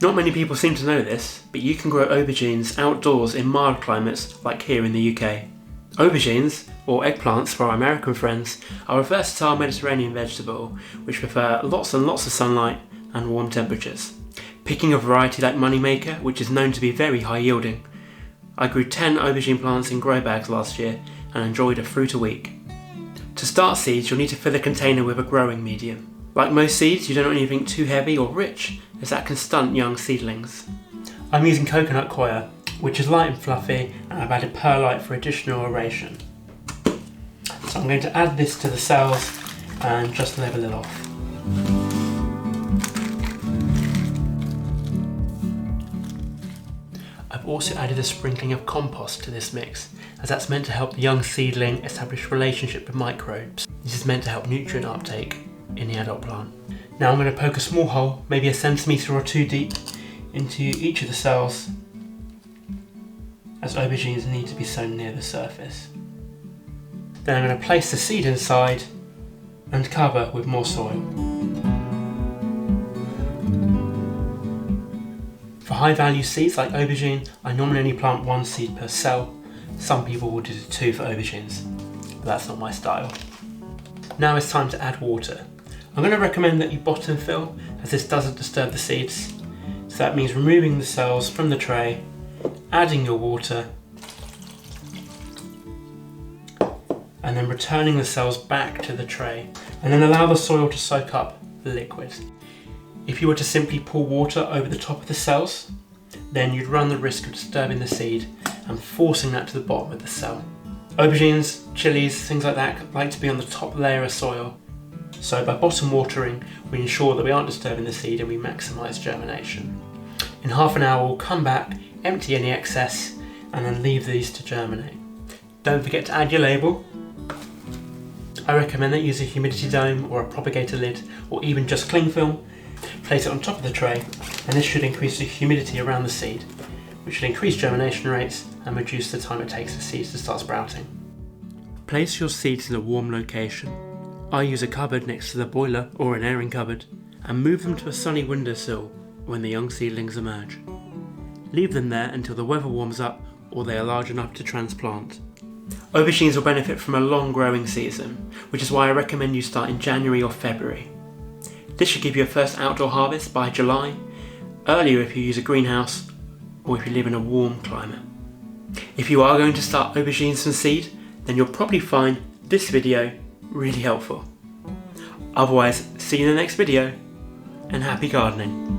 Not many people seem to know this, but you can grow aubergines outdoors in mild climates like here in the UK. Aubergines, or eggplants for our American friends, are a versatile Mediterranean vegetable which prefer lots and lots of sunlight and warm temperatures. Picking a variety like Moneymaker, which is known to be very high yielding. I grew 10 aubergine plants in grow bags last year and enjoyed a fruit a week. To start seeds, you'll need to fill a container with a growing medium. Like most seeds, you don't want anything too heavy or rich, as that can stunt young seedlings. I'm using coconut coir, which is light and fluffy, and I've added perlite for additional aeration. So I'm going to add this to the cells and just level it off. I've also added a sprinkling of compost to this mix, as that's meant to help the young seedling establish a relationship with microbes. This is meant to help nutrient uptake in the adult plant. Now I'm going to poke a small hole, maybe a centimetre or 2 deep, into each of the cells, as aubergines need to be sown near the surface. Then I'm going to place the seed inside and cover with more soil. For high value seeds like aubergine, I normally only plant 1 seed per cell. Some people will do 2 for aubergines, but that's not my style. Now it's time to add water. I'm going to recommend that you bottom fill, as this doesn't disturb the seeds. So that means removing the cells from the tray, adding your water, and then returning the cells back to the tray, and then allow the soil to soak up the liquid. If you were to simply pour water over the top of the cells, then you'd run the risk of disturbing the seed and forcing that to the bottom of the cell. Aubergines, chilies, things like that like to be on the top layer of soil. So by bottom watering, we ensure that we aren't disturbing the seed and we maximise germination. In half an hour we'll come back, empty any excess, and then leave these to germinate. Don't forget to add your label. I recommend that you use a humidity dome or a propagator lid, or even just cling film. Place it on top of the tray, and this should increase the humidity around the seed, which should increase germination rates and reduce the time it takes for seeds to start sprouting. Place your seeds in a warm location. I use a cupboard next to the boiler or an airing cupboard, and move them to a sunny windowsill when the young seedlings emerge. Leave them there until the weather warms up or they are large enough to transplant. Aubergines will benefit from a long growing season, which is why I recommend you start in January or February. This should give you a first outdoor harvest by July, earlier if you use a greenhouse or if you live in a warm climate. If you are going to start aubergines from seed, then you'll probably find this video really helpful. Otherwise, see you in the next video, and happy gardening.